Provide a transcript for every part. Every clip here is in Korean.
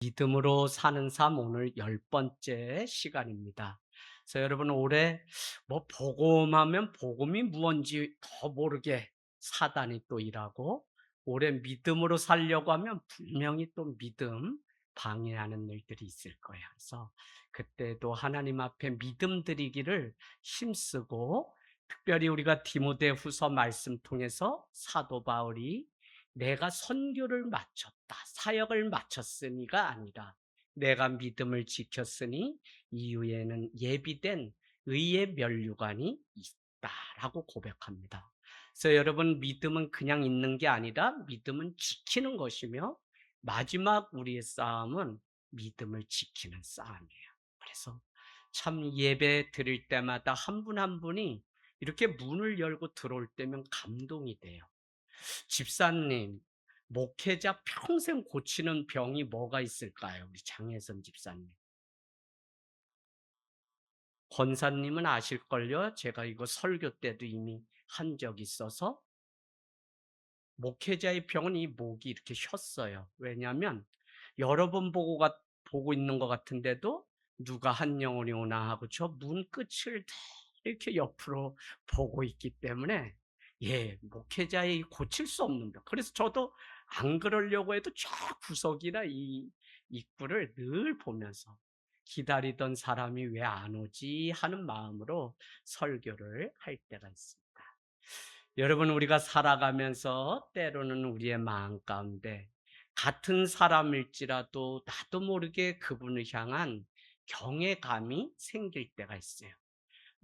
믿음으로 사는 삶 오늘 10번째 시간입니다. 그래서 여러분 올해 복음하면 복음이 무언지 더 모르게 사단이 또 일하고 올해 믿음으로 살려고 하면 분명히 또 믿음 방해하는 일들이 있을 거예요. 그래서 그때도 하나님 앞에 믿음 드리기를 힘쓰고 특별히 우리가 디모데후서 말씀 통해서 사도 바울이 내가 선교를 마쳤다, 사역을 마쳤으니가 아니라 내가 믿음을 지켰으니 이후에는 예비된 의의 면류관이 있다라고 고백합니다. 그래서 여러분, 믿음은 그냥 있는 게 아니라 믿음은 지키는 것이며 마지막 우리의 싸움은 믿음을 지키는 싸움이에요. 그래서 참 예배 드릴 때마다 한 분 한 분이 이렇게 문을 열고 들어올 때면 감동이 돼요. 집사님, 목회자 평생 고치는 병이 뭐가 있을까요? 우리 장혜선 집사님. 권사님은 아실걸요? 제가 이거 설교 때도 이미 한 적이 있어서 목회자의 병은 이 목이 이렇게 쉬었어요. 왜냐하면 여러 번 보고 있는 것 같은데도 누가 한 영혼이 오나 하고 저 문 끝을 이렇게 옆으로 보고 있기 때문에 목회자의 고칠 수 없는 병. 그래서 저도 안 그러려고 해도 저 구석이나 이 입구를 늘 보면서 기다리던 사람이 왜 안 오지 하는 마음으로 설교를 할 때가 있습니다. 여러분, 우리가 살아가면서 때로는 우리의 마음 가운데 같은 사람일지라도 나도 모르게 그분을 향한 경외감이 생길 때가 있어요.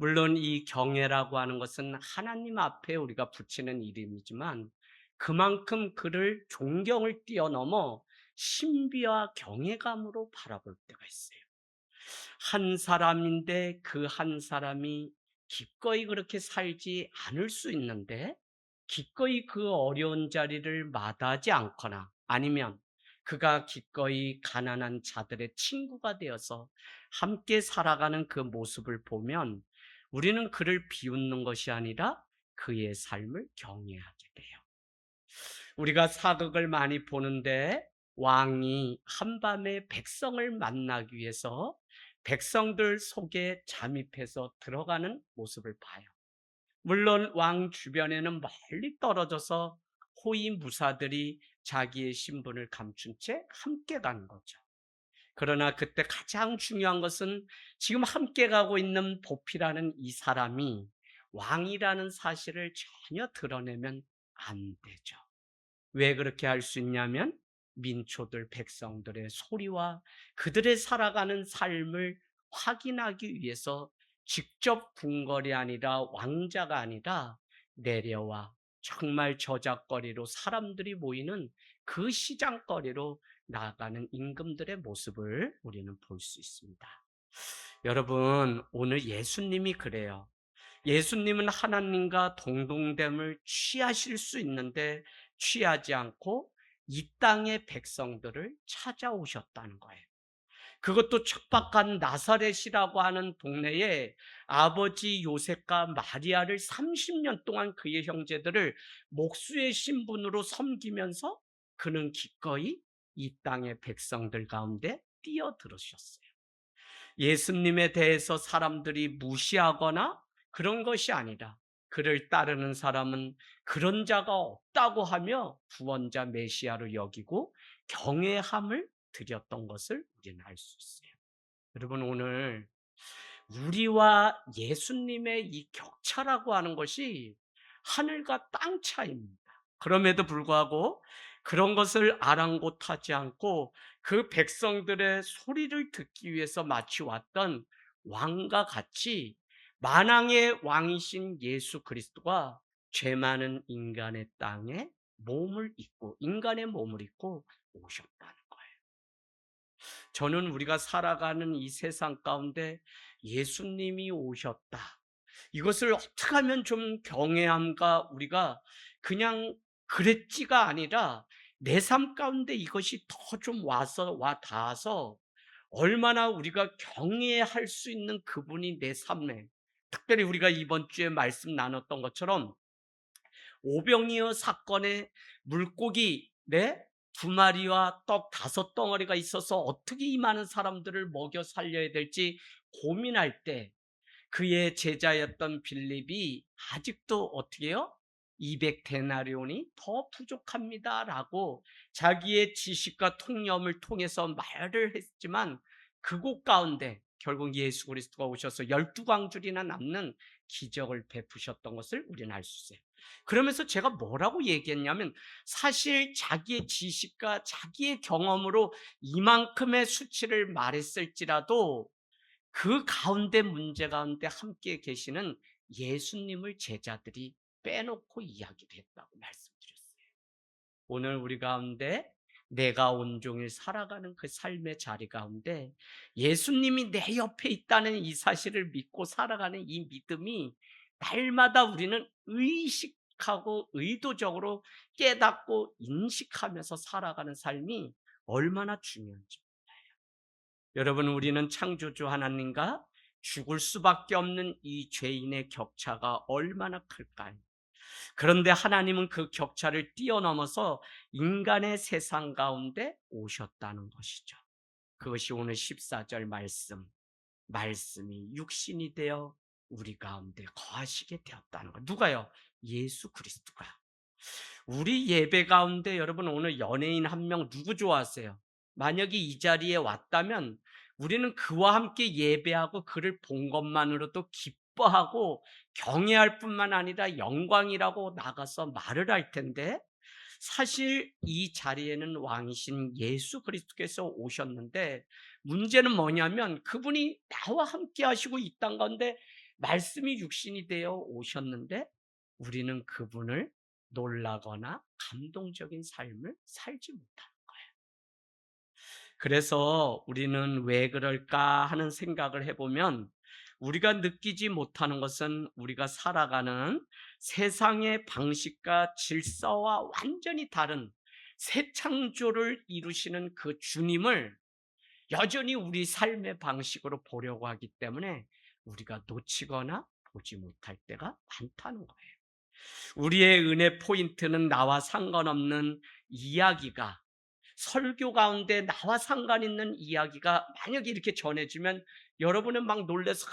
물론 이 경외라고 하는 것은 하나님 앞에 우리가 붙이는 이름이지만 그만큼 그를 존경을 뛰어넘어 신비와 경외감으로 바라볼 때가 있어요. 한 사람인데 그 한 사람이 기꺼이 그렇게 살지 않을 수 있는데 기꺼이 그 어려운 자리를 마다하지 않거나 아니면 그가 기꺼이 가난한 자들의 친구가 되어서 함께 살아가는 그 모습을 보면 우리는 그를 비웃는 것이 아니라 그의 삶을 경외하게 돼요. 우리가 사극을 많이 보는데 왕이 한밤에 백성을 만나기 위해서 백성들 속에 잠입해서 들어가는 모습을 봐요. 물론 왕 주변에는 멀리 떨어져서 호위 무사들이 자기의 신분을 감춘 채 함께 간 거죠. 그러나 그때 가장 중요한 것은 지금 함께 가고 있는 보피라는 이 사람이 왕이라는 사실을 전혀 드러내면 안 되죠. 왜 그렇게 할 수 있냐면 민초들 백성들의 소리와 그들의 살아가는 삶을 확인하기 위해서 직접 궁궐이 아니라 왕자가 아니라 내려와 정말 저작거리로 사람들이 모이는 그 시장거리로 나아가는 임금들의 모습을 우리는 볼 수 있습니다. 여러분, 오늘 예수님이 그래요. 예수님은 하나님과 동등됨을 취하실 수 있는데 취하지 않고 이 땅의 백성들을 찾아오셨다는 거예요. 그것도 척박한 나사렛이라고 하는 동네에 아버지 요셉과 마리아를 30년 동안 그의 형제들을 목수의 신분으로 섬기면서 그는 기꺼이 이 땅의 백성들 가운데 뛰어들으셨어요. 예수님에 대해서 사람들이 무시하거나 그런 것이 아니라 그를 따르는 사람은 그런 자가 없다고 하며 구원자 메시아로 여기고 경외함을 드렸던 것을 우리는 알 수 있어요. 여러분, 오늘 우리와 예수님의 이 격차라고 하는 것이 하늘과 땅 차이입니다. 그럼에도 불구하고 그런 것을 아랑곳하지 않고 그 백성들의 소리를 듣기 위해서 마치 왔던 왕과 같이 만왕의 왕이신 예수 그리스도가 죄 많은 인간의 땅에 몸을 입고 인간의 몸을 입고 오셨다는 거예요. 저는 우리가 살아가는 이 세상 가운데 예수님이 오셨다, 이것을 어떻게 하면 좀 경외함과 우리가 그냥 그랬지가 아니라 내 삶 가운데 이것이 더 좀 와 닿아서 얼마나 우리가 경외할 수 있는 그분이 내 삶에, 특별히 우리가 이번 주에 말씀 나눴던 것처럼 오병이어 사건의 물고기 두 마리와 떡 다섯 덩어리가 있어서 어떻게 이 많은 사람들을 먹여 살려야 될지 고민할 때 그의 제자였던 빌립이 아직도 어떻게 해요? 200데나리온이 더 부족합니다라고 자기의 지식과 통념을 통해서 말을 했지만 그곳 가운데 결국 예수 그리스도가 오셔서 12광줄이나 남는 기적을 베푸셨던 것을 우리는 알 수 있어요. 그러면서 제가 뭐라고 얘기했냐면 사실 자기의 지식과 자기의 경험으로 이만큼의 수치를 말했을지라도 그 가운데 문제 가운데 함께 계시는 예수님을 제자들이 빼놓고 이야기를 했다고 말씀드렸어요. 오늘 우리 가운데 내가 온종일 살아가는 그 삶의 자리 가운데 예수님이 내 옆에 있다는 이 사실을 믿고 살아가는 이 믿음이 날마다 우리는 의식하고 의도적으로 깨닫고 인식하면서 살아가는 삶이 얼마나 중요한지. 여러분, 우리는 창조주 하나님과 죽을 수밖에 없는 이 죄인의 격차가 얼마나 클까요? 그런데 하나님은 그 격차를 뛰어넘어서 인간의 세상 가운데 오셨다는 것이죠. 그것이 오늘 14절 말씀이 육신이 되어 우리 가운데 거하시게 되었다는 것. 누가요? 예수 그리스도가. 우리 예배 가운데 여러분 오늘 연예인 한 명 누구 좋아하세요? 만약에 이 자리에 왔다면 우리는 그와 함께 예배하고 그를 본 것만으로도 기뻐하고 경외할 뿐만 아니라 영광이라고 나가서 말을 할 텐데 사실 이 자리에는 왕이신 예수 그리스도께서 오셨는데 문제는 뭐냐면 그분이 나와 함께 하시고 이 땅 가운데 말씀이 육신이 되어 오셨는데 우리는 그분을 놀라거나 감동적인 삶을 살지 못하는 거예요. 그래서 우리는 왜 그럴까 하는 생각을 해보면 우리가 느끼지 못하는 것은 우리가 살아가는 세상의 방식과 질서와 완전히 다른 새 창조를 이루시는 그 주님을 여전히 우리 삶의 방식으로 보려고 하기 때문에 우리가 놓치거나 보지 못할 때가 많다는 거예요. 우리의 은혜 포인트는 나와 상관없는 이야기가 설교 가운데 나와 상관 있는 이야기가 만약에 이렇게 전해지면 여러분은 막 놀라서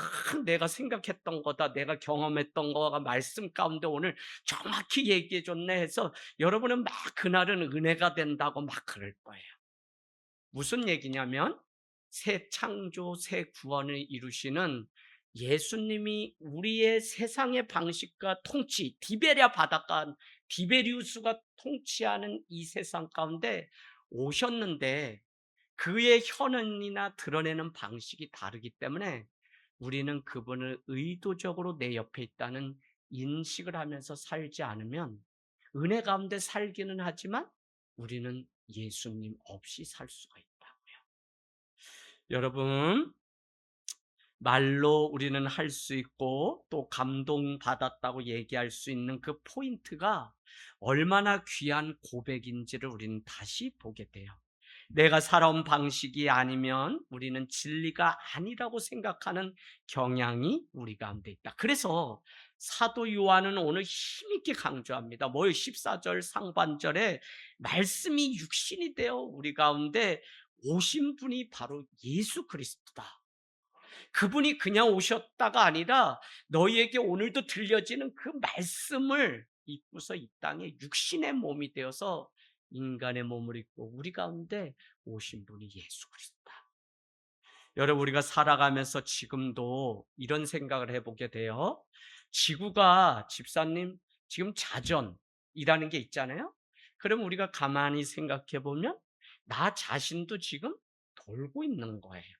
내가 생각했던 거다, 내가 경험했던 거가 말씀 가운데 오늘 정확히 얘기해 줬네 해서 여러분은 막 그날은 은혜가 된다고 막 그럴 거예요. 무슨 얘기냐면 새 창조, 새 구원을 이루시는 예수님이 우리의 세상의 방식과 통치, 디베랴 바닷가, 디베리우스가 통치하는 이 세상 가운데 오셨는데 그의 현현이나 드러내는 방식이 다르기 때문에 우리는 그분을 의도적으로 내 옆에 있다는 인식을 하면서 살지 않으면 은혜 가운데 살기는 하지만 우리는 예수님 없이 살 수가 있다고요. 여러분, 말로 우리는 할 수 있고 또 감동받았다고 얘기할 수 있는 그 포인트가 얼마나 귀한 고백인지를 우리는 다시 보게 돼요. 내가 살아온 방식이 아니면 우리는 진리가 아니라고 생각하는 경향이 우리 가운데 있다. 그래서 사도 요한은 오늘 힘있게 강조합니다. 뭐요? 14절 상반절에 말씀이 육신이 되어 우리 가운데 오신 분이 바로 예수 그리스도다. 그분이 그냥 오셨다가 아니라 너희에게 오늘도 들려지는 그 말씀을 입고서 이 땅에 육신의 몸이 되어서 인간의 몸을 입고 우리 가운데 오신 분이 예수 그리스도다. 여러분, 우리가 살아가면서 지금도 이런 생각을 해보게 돼요. 지구가, 집사님, 지금 자전이라는 게 있잖아요. 그럼 우리가 가만히 생각해 보면 나 자신도 지금 돌고 있는 거예요.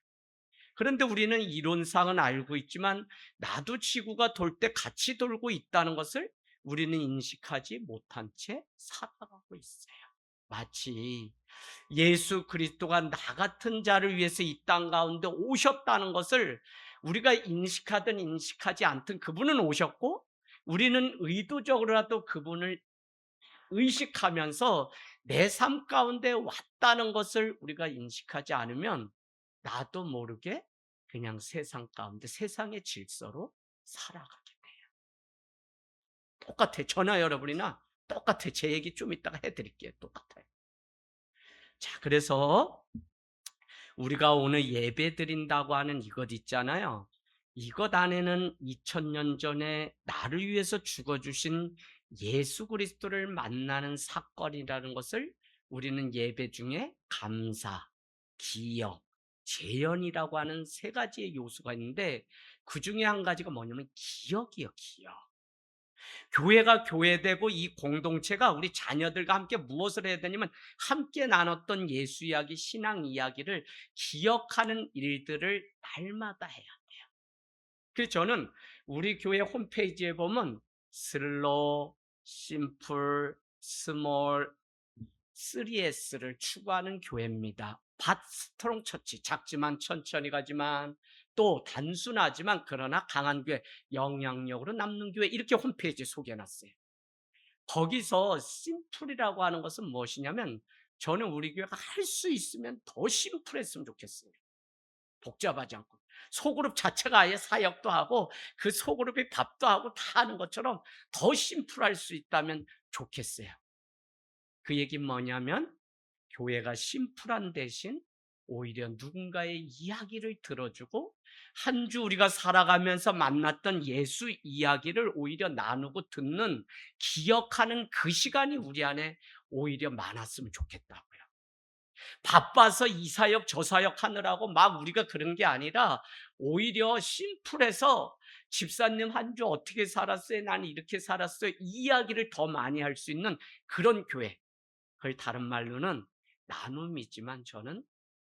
그런데 우리는 이론상은 알고 있지만 나도 지구가 돌 때 같이 돌고 있다는 것을 우리는 인식하지 못한 채 살아가고 있어요. 마치 예수 그리스도가 나 같은 자를 위해서 이 땅 가운데 오셨다는 것을 우리가 인식하든 인식하지 않든 그분은 오셨고 우리는 의도적으로라도 그분을 의식하면서 내 삶 가운데 왔다는 것을 우리가 인식하지 않으면 나도 모르게 그냥 세상 가운데 세상의 질서로 살아가게 돼요. 똑같아요. 저나 여러분이나 똑같아요. 제 얘기 좀 이따가 해드릴게요. 똑같아요. 자, 그래서 우리가 오늘 예배 드린다고 하는 이것 있잖아요. 이것 안에는 2000년 전에 나를 위해서 죽어주신 예수 그리스도를 만나는 사건이라는 것을 우리는 예배 중에 감사, 기억, 재현이라고 하는 세 가지의 요소가 있는데, 그 중에 한 가지가 뭐냐면 기억이요, 기억. 교회가 교회되고 이 공동체가 우리 자녀들과 함께 무엇을 해야 되냐면 함께 나눴던 예수 이야기, 신앙 이야기를 기억하는 일들을 날마다 해야 돼요. 그래서 저는 우리 교회 홈페이지에 보면 슬로우, 심플, 스몰, 3S를 추구하는 교회입니다. 밭 스트롱 처치, 작지만 천천히 가지만 또 단순하지만 그러나 강한 교회, 영향력으로 남는 교회, 이렇게 홈페이지에 소개해놨어요. 거기서 심플이라고 하는 것은 무엇이냐면, 저는 우리 교회가 할 수 있으면 더 심플했으면 좋겠어요. 복잡하지 않고 소그룹 자체가 아예 사역도 하고 그 소그룹이 밥도 하고 다 하는 것처럼 더 심플할 수 있다면 좋겠어요. 그 얘기는 뭐냐면, 교회가 심플한 대신 오히려 누군가의 이야기를 들어주고 한 주 우리가 살아가면서 만났던 예수 이야기를 오히려 나누고 듣는, 기억하는 그 시간이 우리 안에 오히려 많았으면 좋겠다고요. 바빠서 이 사역 저 사역 하느라고 막 우리가 그런 게 아니라 오히려 심플해서 집사님 한 주 어떻게 살았어요? 나는 이렇게 살았어요. 이 이야기를 더 많이 할 수 있는 그런 교회. 그걸 다른 말로는 나눔이지만, 저는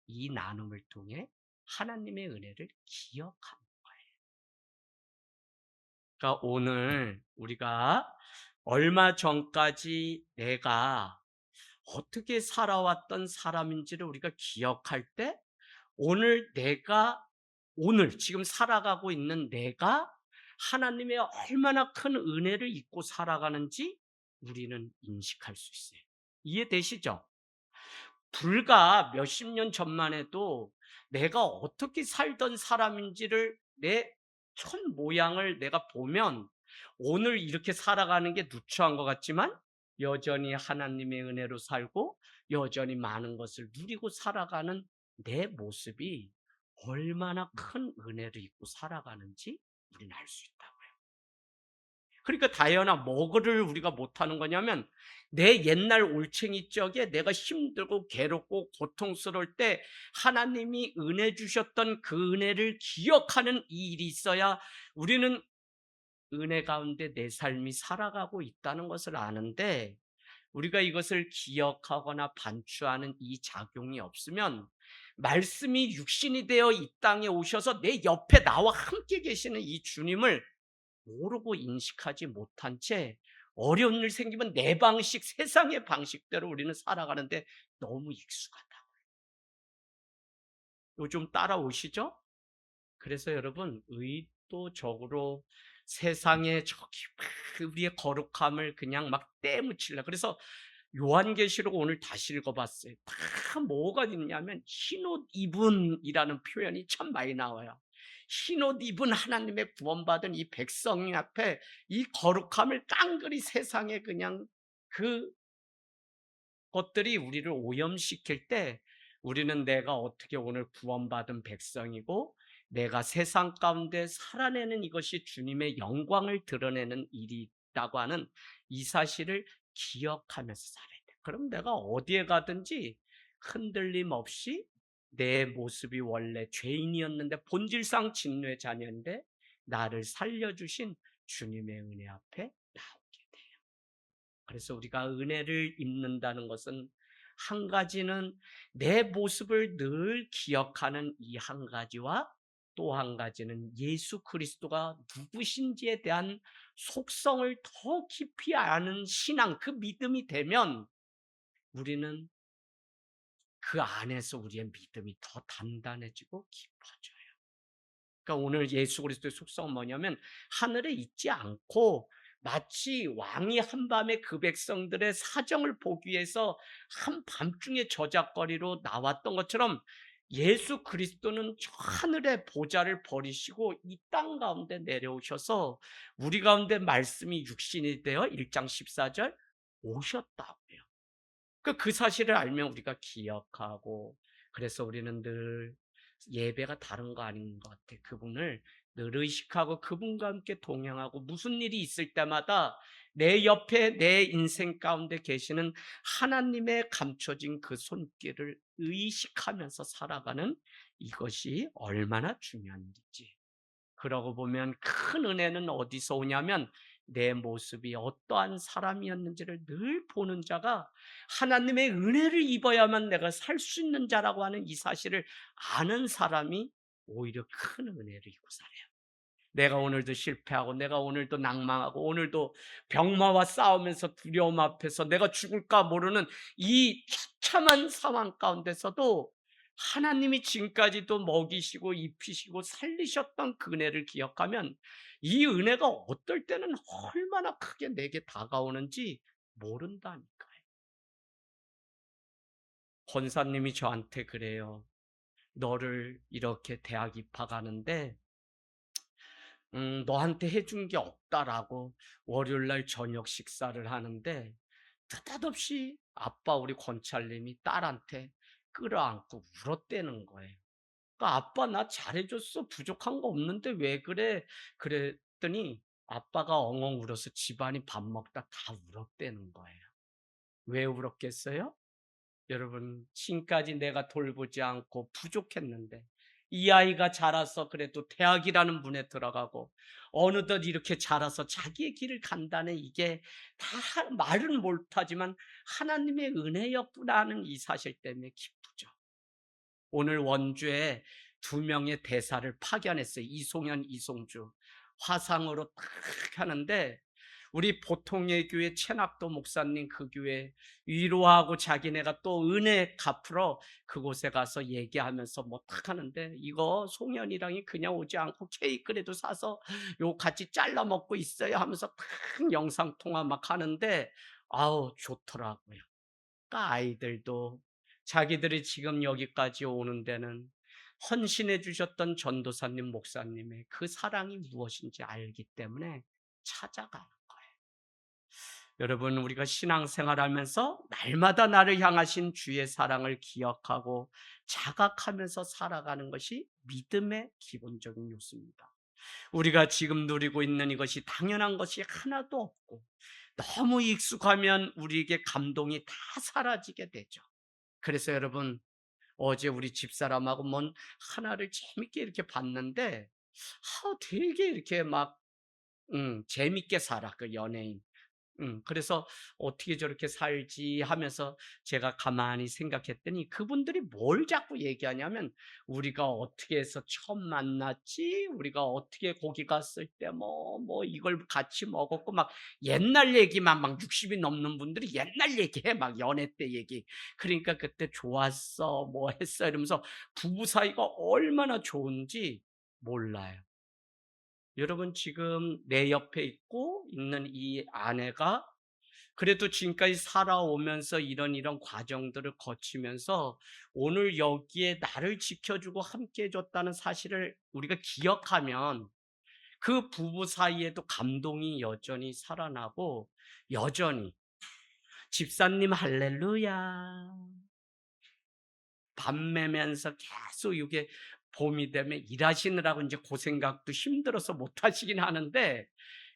이 나눔을 통해 하나님의 은혜를 기억하는 거예요. 그러니까 오늘 우리가 얼마 전까지 내가 어떻게 살아왔던 사람인지를 우리가 기억할 때, 오늘 내가, 오늘 지금 살아가고 있는 내가 하나님의 얼마나 큰 은혜를 입고 살아가는지 우리는 인식할 수 있어요. 이해되시죠? 불과 몇십 년 전만 해도 내가 어떻게 살던 사람인지를, 내 첫 모양을 내가 보면 오늘 이렇게 살아가는 게 누추한 것 같지만 여전히 하나님의 은혜로 살고 여전히 많은 것을 누리고 살아가는 내 모습이 얼마나 큰 은혜를 입고 살아가는지 우리는 알 수 있다. 그러니까 다현아, 뭐를 우리가 못하는 거냐면, 내 옛날 올챙이 적에 내가 힘들고 괴롭고 고통스러울 때 하나님이 은혜 주셨던 그 은혜를 기억하는 이 일이 있어야 우리는 은혜 가운데 내 삶이 살아가고 있다는 것을 아는데, 우리가 이것을 기억하거나 반추하는 이 작용이 없으면 말씀이 육신이 되어 이 땅에 오셔서 내 옆에 나와 함께 계시는 이 주님을 모르고 인식하지 못한 채 어려운 일 생기면 내 방식, 세상의 방식대로 우리는 살아가는데 너무 익숙하다. 요즘 따라오시죠? 그래서 여러분, 의도적으로 세상의 저기 우리의 거룩함을 그냥 막 떼묻히려. 그래서 요한계시록 오늘 다시 읽어봤어요. 다 뭐가 있냐면 흰옷 입은이라는 표현이 참 많이 나와요. 흰옷 입은 하나님의 구원받은 이 백성 앞에 이 거룩함을 깡그리 세상에 그냥 그 것들이 우리를 오염시킬 때, 우리는 내가 어떻게 오늘 구원받은 백성이고 내가 세상 가운데 살아내는 이것이 주님의 영광을 드러내는 일이 있다고 하는 이 사실을 기억하면서 살아야 돼. 그럼 내가 어디에 가든지 흔들림 없이 내 모습이 원래 죄인이었는데 본질상 진노의 자녀인데 나를 살려주신 주님의 은혜 앞에 나오게 돼. 그래서 우리가 은혜를 입는다는 것은, 한 가지는 내 모습을 늘 기억하는 이 한 가지와, 또 한 가지는 예수 그리스도가 누구신지에 대한 속성을 더 깊이 아는 신앙, 그 믿음이 되면 우리는 그 안에서 우리의 믿음이 더 단단해지고 깊어져요. 그러니까 오늘 예수 그리스도의 속성은 뭐냐면, 하늘에 있지 않고 마치 왕이 한밤에 그 백성들의 사정을 보기 위해서 한밤중에 저작거리로 나왔던 것처럼, 예수 그리스도는 저 하늘의 보좌를 버리시고 이 땅 가운데 내려오셔서 우리 가운데 말씀이 육신이 되어 1장 14절 오셨다고요. 그 사실을 알면 우리가 기억하고, 그래서 우리는 늘 예배가 다른 거 아닌 것 같아. 그분을 늘 의식하고 그분과 함께 동행하고, 무슨 일이 있을 때마다 내 옆에 내 인생 가운데 계시는 하나님의 감춰진 그 손길을 의식하면서 살아가는 이것이 얼마나 중요한지. 그러고 보면 큰 은혜는 어디서 오냐면, 내 모습이 어떠한 사람이었는지를 늘 보는 자가 하나님의 은혜를 입어야만 내가 살 수 있는 자라고 하는 이 사실을 아는 사람이 오히려 큰 은혜를 입고 살아요. 내가 오늘도 실패하고, 내가 오늘도 낭망하고, 오늘도 병마와 싸우면서 두려움 앞에서 내가 죽을까 모르는 이 처참한 상황 가운데서도 하나님이 지금까지도 먹이시고 입히시고 살리셨던 그 은혜를 기억하면, 이 은혜가 어떨 때는 얼마나 크게 내게 다가오는지 모른다니까요. 권사님이 저한테 그래요. 너를 이렇게 대학 입학하는데 너한테 해준 게 없다라고, 월요일 날 저녁 식사를 하는데 느닷없이 아빠 우리 권찰님이 딸한테 끌어안고 울었대는 거예요. 그러니까 "아빠 나 잘해줬어. 부족한 거 없는데 왜 그래?" 그랬더니 아빠가 엉엉 울어서 집안이 밥 먹다 다 울었대는 거예요. 왜 울었겠어요? 여러분, 지금까지 내가 돌보지 않고 부족했는데 이 아이가 자라서 그래도 대학이라는 문에 들어가고 어느덧 이렇게 자라서 자기의 길을 간다는, 이게 다 말은 못하지만 하나님의 은혜였구나 하는 이 사실 때문에 기쁘죠. 오늘 원주에 두 명의 대사를 파견했어요. 이송현, 이송주. 화상으로 탁 하는데, 우리 보통의 교회 최낙도 목사님 그 교회 위로하고 자기네가 또 은혜 갚으러 그곳에 가서 얘기하면서 뭐 탁 하는데, 이거 송현이랑이 그냥 오지 않고 케이크라도 사서 요 같이 잘라 먹고 있어요 하면서 탁 영상통화 막 하는데, 아우 좋더라고요. 그러니까 아이들도 자기들이 지금 여기까지 오는 데는 헌신해 주셨던 전도사님, 목사님의 그 사랑이 무엇인지 알기 때문에 찾아가는 거예요. 여러분, 우리가 신앙생활하면서 날마다 나를 향하신 주의 사랑을 기억하고 자각하면서 살아가는 것이 믿음의 기본적인 요소입니다. 우리가 지금 누리고 있는 이것이 당연한 것이 하나도 없고, 너무 익숙하면 우리에게 감동이 다 사라지게 되죠. 그래서 여러분, 어제 우리 집사람하고 뭔 하나를 재밌게 이렇게 봤는데, 되게 이렇게 막 재밌게 살아 그 연예인. 그래서 '어떻게 저렇게 살지?' 하면서 제가 가만히 생각했더니, 그분들이 뭘 자꾸 얘기하냐면 "우리가 어떻게 해서 처음 만났지? 우리가 어떻게 거기 갔을 때 이걸 같이 먹었고", 막 옛날 얘기만, 막 60이 넘는 분들이 옛날 얘기해, 막 연애 때 얘기. 그러니까 "그때 좋았어. 뭐 했어." 이러면서 부부 사이가 얼마나 좋은지 몰라요. 여러분, 지금 내 옆에 있고 있는 이 아내가 그래도 지금까지 살아오면서 이런 과정들을 거치면서 오늘 여기에 나를 지켜주고 함께 해줬다는 사실을 우리가 기억하면, 그 부부 사이에도 감동이 여전히 살아나고, 여전히 집사님 할렐루야 밤매면서 계속, 이게 봄이 되면 일하시느라고 이제 그 생각도 힘들어서 못 하시긴 하는데,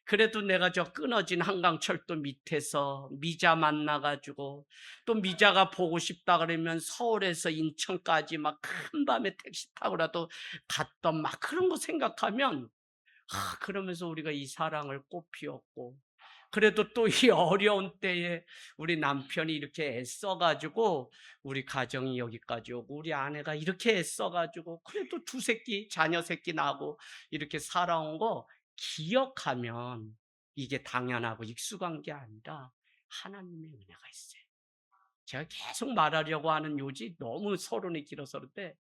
그래도 내가 저 끊어진 한강철도 밑에서 미자 만나가지고, 또 미자가 보고 싶다 그러면 서울에서 인천까지 막 한밤에 택시 타고라도 갔던, 막 그런 거 생각하면, 그러면서 우리가 이 사랑을 꽃피웠고, 그래도 또 이 어려운 때에 우리 남편이 이렇게 애써가지고 우리 가정이 여기까지 오고, 우리 아내가 이렇게 애써가지고 그래도 두 새끼, 자녀 새끼 나고 이렇게 살아온 거 기억하면, 이게 당연하고 익숙한 게 아니라 하나님의 은혜가 있어요. 제가 계속 말하려고 하는 요지 너무 서론이 길어서 그런데,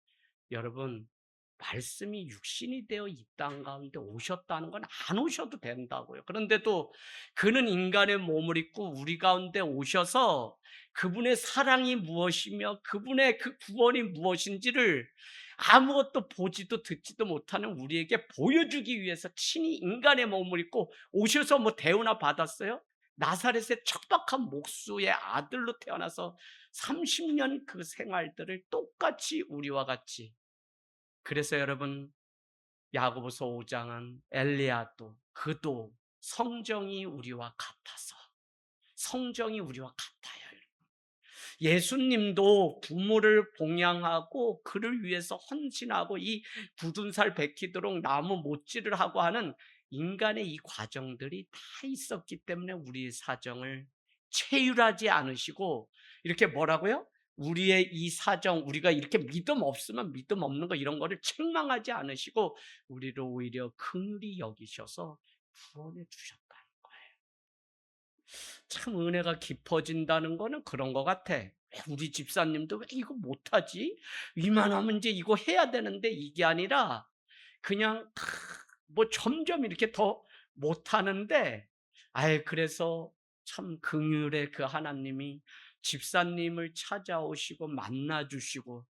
여러분, 말씀이 육신이 되어 이 땅 가운데 오셨다는 건 안 오셔도 된다고요. 그런데도 그는 인간의 몸을 입고 우리 가운데 오셔서 그분의 사랑이 무엇이며 그분의 그 구원이 무엇인지를 아무것도 보지도 듣지도 못하는 우리에게 보여주기 위해서 친히 인간의 몸을 입고 오셔서 뭐 대우나 받았어요? 나사렛의 척박한 목수의 아들로 태어나서 30년 그 생활들을 똑같이 우리와 같이, 그래서 여러분 야고보서 5장은 엘리야도 그도 성정이 우리와 같아서, 성정이 우리와 같아요. 예수님도 부모를 봉양하고 그를 위해서 헌신하고 이 굳은 살 베키도록 나무 못질을 하고 하는 인간의 이 과정들이 다 있었기 때문에 우리의 사정을 체휼하지 않으시고, 이렇게 뭐라고요? 우리의 이 사정, 우리가 이렇게 믿음 없으면 믿음 없는 거 이런 거를 책망하지 않으시고 우리를 오히려 긍휼히 여기셔서 구원해 주셨다는 거예요. 참 은혜가 깊어진다는 거는 그런 것 같아. 왜 우리 집사님도 왜 이거 못하지? 이만하면 이제 이거 해야 되는데, 이게 아니라 그냥 뭐 점점 이렇게 더 못하는데, 그래서 참 긍휼의 그 하나님이 집사님을 찾아오시고 만나주시고,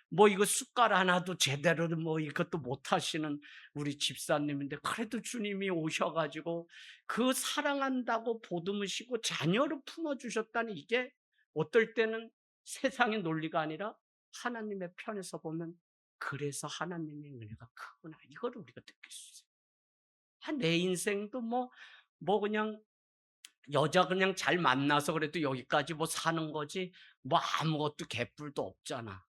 뭐 이거 숟갈 하나도 제대로 뭐 이것도 못하시는 우리 집사님인데 그래도 주님이 오셔가지고 그 사랑한다고 보듬으시고 자녀로 품어주셨다니, 이게 어떨 때는 세상의 논리가 아니라 하나님의 편에서 보면 그래서 하나님의 은혜가 크구나, 이거를 우리가 느낄 수 있어요. 내 인생도 뭐 그냥 여자 그냥 잘 만나서 그래도 여기까지 뭐 사는 거지, 뭐 아무것도 개뿔도 없잖아.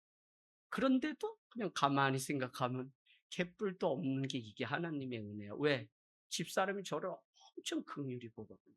그런데도 그냥 가만히 생각하면 개뿔도 없는 게 이게 하나님의 은혜야. 왜? 집사람이 저를 엄청 긍휼히 보거든요.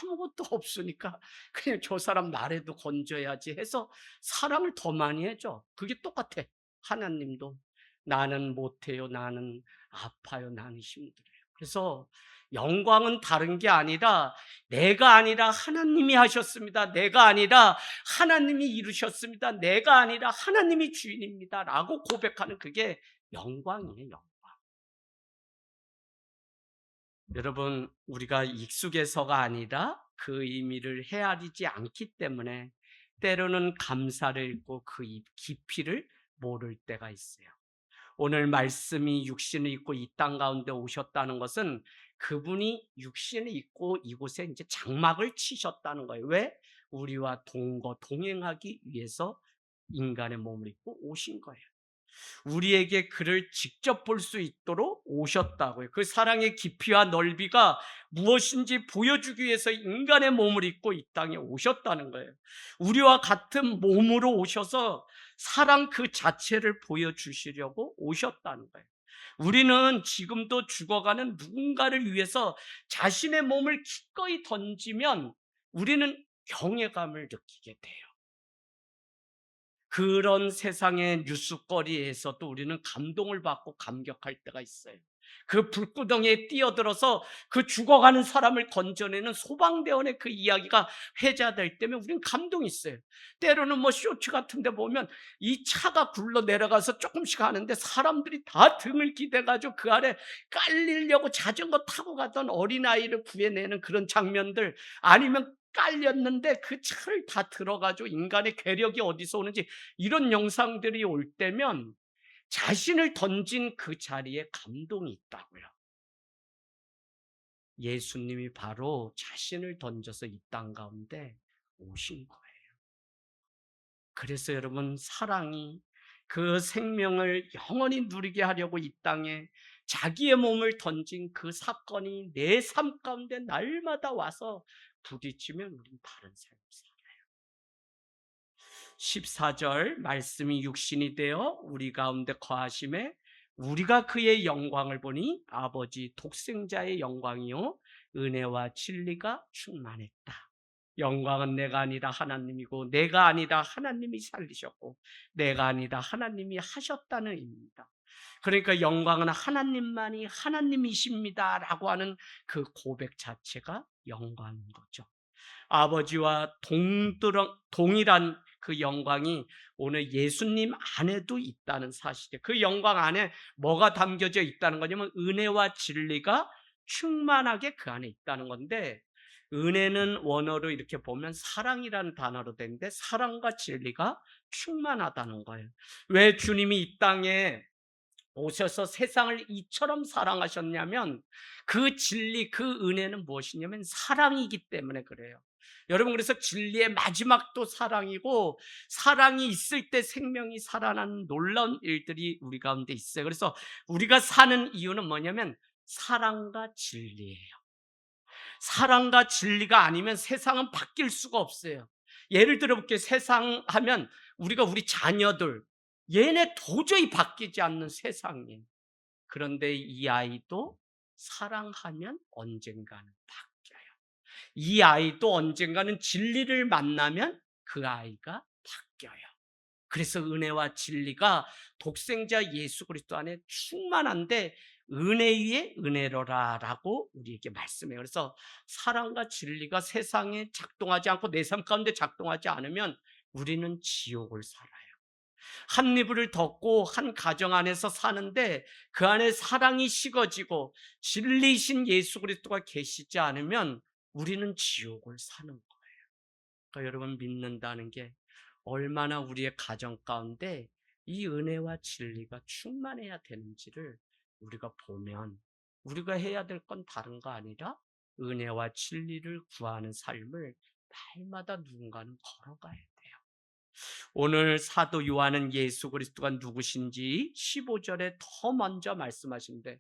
아무것도 없으니까 그냥 저 사람 나라도 건져야지 해서 사랑을 더 많이 해줘. 그게 똑같아. 하나님도 나는 못해요, 나는 아파요, 나는 힘들어요. 그래서 영광은 다른 게 아니라 내가 아니라 하나님이 하셨습니다, 내가 아니라 하나님이 이루셨습니다, 내가 아니라 하나님이 주인입니다 라고 고백하는, 그게 영광이에요, 영광. 여러분, 우리가 익숙해서가 아니라 그 의미를 헤아리지 않기 때문에 때로는 감사를 잃고 그 깊이를 모를 때가 있어요. 오늘 말씀이 육신을 입고 이 땅 가운데 오셨다는 것은 그분이 육신을 입고 이곳에 이제 장막을 치셨다는 거예요. 왜? 우리와 동행하기 위해서 인간의 몸을 입고 오신 거예요. 우리에게 그를 직접 볼 수 있도록 오셨다고요. 그 사랑의 깊이와 넓이가 무엇인지 보여주기 위해서 인간의 몸을 입고 이 땅에 오셨다는 거예요. 우리와 같은 몸으로 오셔서 사랑 그 자체를 보여주시려고 오셨다는 거예요. 우리는 지금도 죽어가는 누군가를 위해서 자신의 몸을 기꺼이 던지면 우리는 경외감을 느끼게 돼요. 그런 세상의 뉴스거리에서도 우리는 감동을 받고 감격할 때가 있어요. 그 불구덩이에 뛰어들어서 그 죽어가는 사람을 건져내는 소방대원의 그 이야기가 회자될 때면 우리는 감동이 있어요. 때로는 뭐 쇼츠 같은 데 보면 이 차가 굴러 내려가서 조금씩 하는데 사람들이 다 등을 기대가지고 그 아래 깔리려고 자전거 타고 가던 어린아이를 구해내는 그런 장면들, 아니면 깔렸는데 그 차를 다 들어가지고, 인간의 괴력이 어디서 오는지 이런 영상들이 올 때면 자신을 던진 그 자리에 감동이 있다고요. 예수님이 바로 자신을 던져서 이 땅 가운데 오신 거예요. 그래서 여러분, 사랑이 그 생명을 영원히 누리게 하려고 이 땅에 자기의 몸을 던진 그 사건이 내 삶 가운데 날마다 와서 부딪히면 우린 다른 삶을 살아요. 14절 말씀이 육신이 되어 우리 가운데 거하심에 우리가 그의 영광을 보니 아버지 독생자의 영광이요 은혜와 진리가 충만했다. 영광은 내가 아니라 하나님이고 내가 아니라 하나님이 살리셨고 내가 아니라 하나님이 하셨다는 의미입니다. 그러니까 영광은 하나님만이 하나님이십니다 라고 하는 그 고백 자체가 영광인 거죠. 아버지와 동일한 그 영광이 오늘 예수님 안에도 있다는 사실이에요. 그 영광 안에 뭐가 담겨져 있다는 거냐면 은혜와 진리가 충만하게 그 안에 있다는 건데, 은혜는 원어로 이렇게 보면 사랑이라는 단어로 되는데 사랑과 진리가 충만하다는 거예요. 왜 주님이 이 땅에 오셔서 세상을 이처럼 사랑하셨냐면 그 진리, 그 은혜는 무엇이냐면 사랑이기 때문에 그래요. 여러분, 그래서 진리의 마지막도 사랑이고 사랑이 있을 때 생명이 살아나는 놀라운 일들이 우리 가운데 있어요. 그래서 우리가 사는 이유는 뭐냐면 사랑과 진리예요. 사랑과 진리가 아니면 세상은 바뀔 수가 없어요. 예를 들어 볼게요. 세상 하면 우리가 우리 자녀들, 얘네 도저히 바뀌지 않는 세상이에요. 그런데 이 아이도 사랑하면 언젠가는 바뀌어요. 이 아이도 언젠가는 진리를 만나면 그 아이가 바뀌어요. 그래서 은혜와 진리가 독생자 예수 그리스도 안에 충만한데 은혜 위에 은혜로라라고 우리에게 말씀해요. 그래서 사랑과 진리가 세상에 작동하지 않고 내 삶 가운데 작동하지 않으면 우리는 지옥을 살아요. 한 이불을 덮고 한 가정 안에서 사는데 그 안에 사랑이 식어지고 진리이신 예수 그리스도가 계시지 않으면 우리는 지옥을 사는 거예요. 그러니까 여러분, 믿는다는 게 얼마나 우리의 가정 가운데 이 은혜와 진리가 충만해야 되는지를 우리가 보면 우리가 해야 될 건 다른 거 아니라 은혜와 진리를 구하는 삶을 날마다 누군가는 걸어가야 돼요. 오늘 사도 요한은 예수 그리스도가 누구신지 15절에 더 먼저 말씀하신대.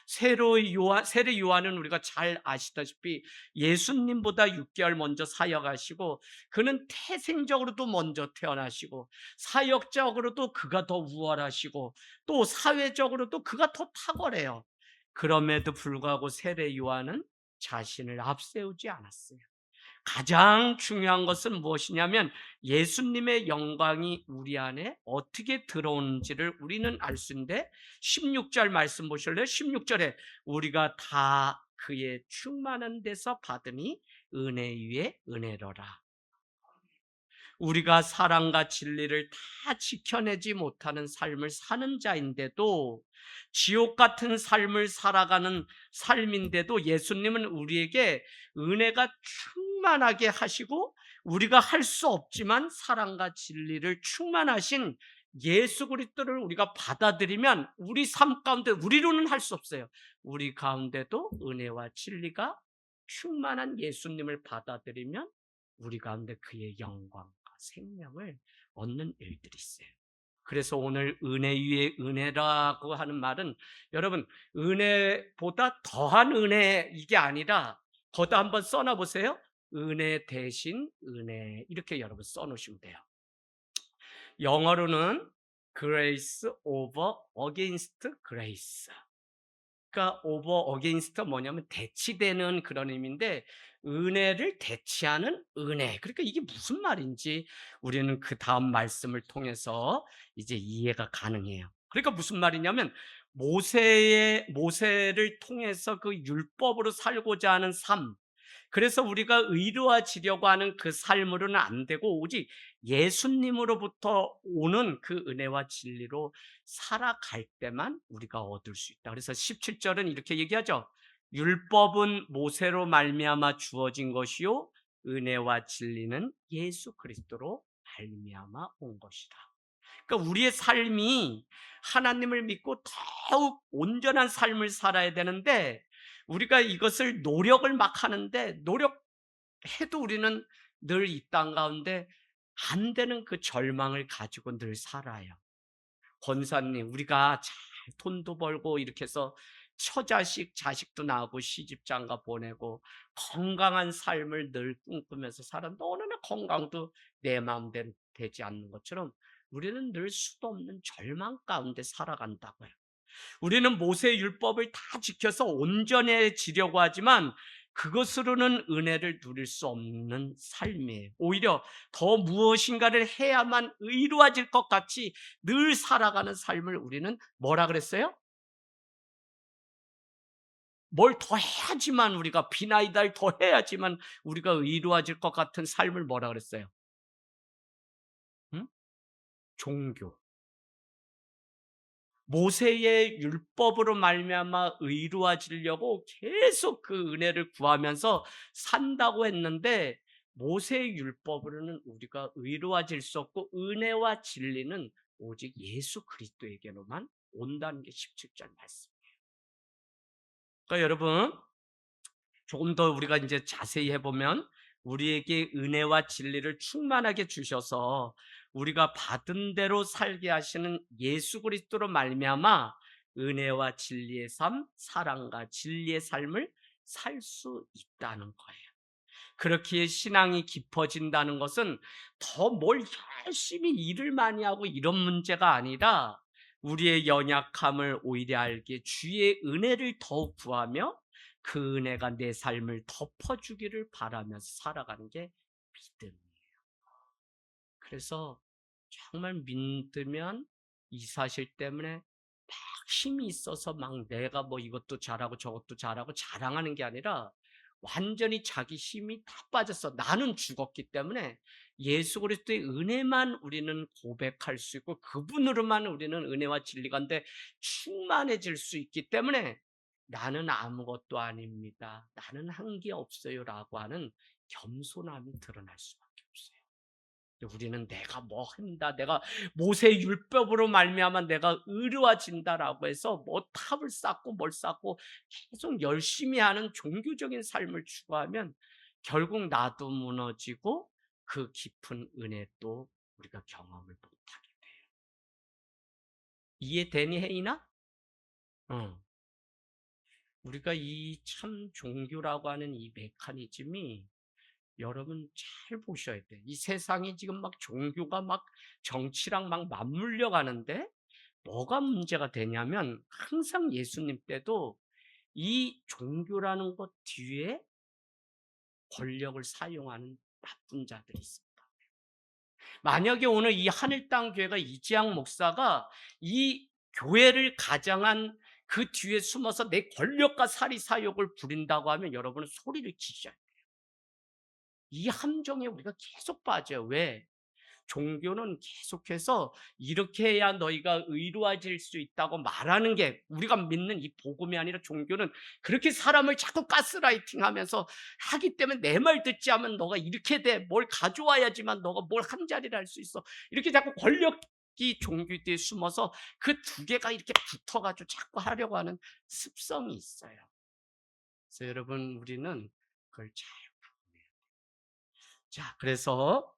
세례 요한은 우리가 잘 아시다시피 예수님보다 6개월 먼저 사역하시고 그는 태생적으로도 먼저 태어나시고 사역적으로도 그가 더 우월하시고 또 사회적으로도 그가 더 탁월해요. 그럼에도 불구하고 세례 요한은 자신을 앞세우지 않았어요. 가장 중요한 것은 무엇이냐면 예수님의 영광이 우리 안에 어떻게 들어오는지를 우리는 알 수 있는데 16절 말씀 보실래요? 16절에 우리가 다 그의 충만한 데서 받으니 은혜 위에 은혜로라. 우리가 사랑과 진리를 다 지켜내지 못하는 삶을 사는 자인데도 지옥 같은 삶을 살아가는 삶인데도 예수님은 우리에게 은혜가 충만하게 하시고 우리가 할 수 없지만 사랑과 진리를 충만하신 예수 그리스도를 우리가 받아들이면 우리 삶 가운데 우리로는 할 수 없어요. 우리 가운데도 은혜와 진리가 충만한 예수님을 받아들이면 우리 가운데 그의 영광과 생명을 얻는 일들이 있어요. 그래서 오늘 은혜 위에 은혜라고 하는 말은 여러분 은혜보다 더한 은혜 이게 아니라 거기다 한번 써놔 보세요. 은혜 대신 은혜 이렇게 여러분 써놓으시면 돼요. 영어로는 grace over against grace. 그러니까 over against 뭐냐면 대치되는 그런 의미인데 은혜를 대치하는 은혜. 그러니까 이게 무슨 말인지 우리는 그 다음 말씀을 통해서 이제 이해가 가능해요. 그러니까 무슨 말이냐면 모세를 통해서 그 율법으로 살고자 하는 삶, 그래서 우리가 의로워지려고 하는 그 삶으로는 안 되고 오직 예수님으로부터 오는 그 은혜와 진리로 살아갈 때만 우리가 얻을 수 있다. 그래서 17절은 이렇게 얘기하죠. 율법은 모세로 말미암아 주어진 것이요 은혜와 진리는 예수 그리스도로 말미암아 온 것이다. 그러니까 우리의 삶이 하나님을 믿고 더욱 온전한 삶을 살아야 되는데 우리가 이것을 노력을 막 하는데 노력해도 우리는 늘 이 땅 가운데 안 되는 그 절망을 가지고 늘 살아요. 권사님, 우리가 잘 돈도 벌고 이렇게 해서 자식도 낳고 시집장가 보내고 건강한 삶을 늘 꿈꾸면서 살았는데 어느 날 건강도 내 마음대로 되지 않는 것처럼 우리는 늘 수도 없는 절망 가운데 살아간다고요. 우리는 모세의 율법을 다 지켜서 온전해지려고 하지만 그것으로는 은혜를 누릴 수 없는 삶이에요. 오히려 더 무엇인가를 해야만 의로워질 것 같이 늘 살아가는 삶을 우리는 뭐라 그랬어요? 뭘 더 해야지만 우리가 비나이달 더 해야지만 우리가 의로워질 것 같은 삶을 뭐라 그랬어요? 응? 종교. 모세의 율법으로 말미암아 의로워지려고 계속 그 은혜를 구하면서 산다고 했는데 모세의 율법으로는 우리가 의로워질 수 없고 은혜와 진리는 오직 예수 그리스도에게로만 온다는 게 17절 말씀이에요. 그러니까 여러분, 조금 더 우리가 이제 자세히 해보면 우리에게 은혜와 진리를 충만하게 주셔서 우리가 받은 대로 살게 하시는 예수 그리스도로 말미암아 은혜와 진리의 삶, 사랑과 진리의 삶을 살 수 있다는 거예요. 그렇게 신앙이 깊어진다는 것은 더 뭘 열심히 일을 많이 하고 이런 문제가 아니라 우리의 연약함을 오히려 알게 주의 은혜를 더욱 구하며 그 은혜가 내 삶을 덮어주기를 바라면서 살아가는 게 믿음이에요. 그래서 정말 믿으면 이 사실 때문에 막 힘이 있어서 막 내가 뭐 이것도 잘하고 저것도 잘하고 자랑하는 게 아니라 완전히 자기 힘이 다 빠졌어. 나는 죽었기 때문에 예수 그리스도의 은혜만 우리는 고백할 수 있고 그분으로만 우리는 은혜와 진리 가운데 충만해질 수 있기 때문에 나는 아무것도 아닙니다. 나는 한 게 없어요라고 하는 겸손함이 드러날 수밖에 없어요. 우리는 내가 뭐 한다, 내가 모세 율법으로 말미암아 내가 의로워진다라고 해서 뭐 탑을 쌓고 뭘 쌓고 계속 열심히 하는 종교적인 삶을 추구하면 결국 나도 무너지고 그 깊은 은혜도 우리가 경험을 못하게 돼요. 이해되니 혜인아? 어. 우리가 이 참 종교라고 하는 이 메커니즘이 여러분 잘 보셔야 돼. 이 세상이 지금 막 종교가 막 정치랑 막 맞물려 가는데 뭐가 문제가 되냐면 항상 예수님 때도 이 종교라는 것 뒤에 권력을 사용하는 나쁜 자들이 있습니다. 만약에 오늘 이 하늘 땅 교회가 이지양 목사가 이 교회를 가장한 그 뒤에 숨어서 내 권력과 사리 사욕을 부린다고 하면 여러분은 소리를 지셔야 돼요. 이 함정에 우리가 계속 빠져요. 왜? 종교는 계속해서 이렇게 해야 너희가 의로워질 수 있다고 말하는 게 우리가 믿는 이 복음이 아니라 종교는 그렇게 사람을 자꾸 가스라이팅 하면서 하기 때문에 내 말 듣지 않으면 너가 이렇게 돼. 뭘 가져와야지만 너가 뭘 한 자리를 할 수 있어. 이렇게 자꾸 권력이 종교 뒤에 숨어서 그 두 개가 이렇게 붙어가지고 자꾸 하려고 하는 습성이 있어요. 그래서 여러분 우리는 그걸 잘 구분해요. 자, 그래서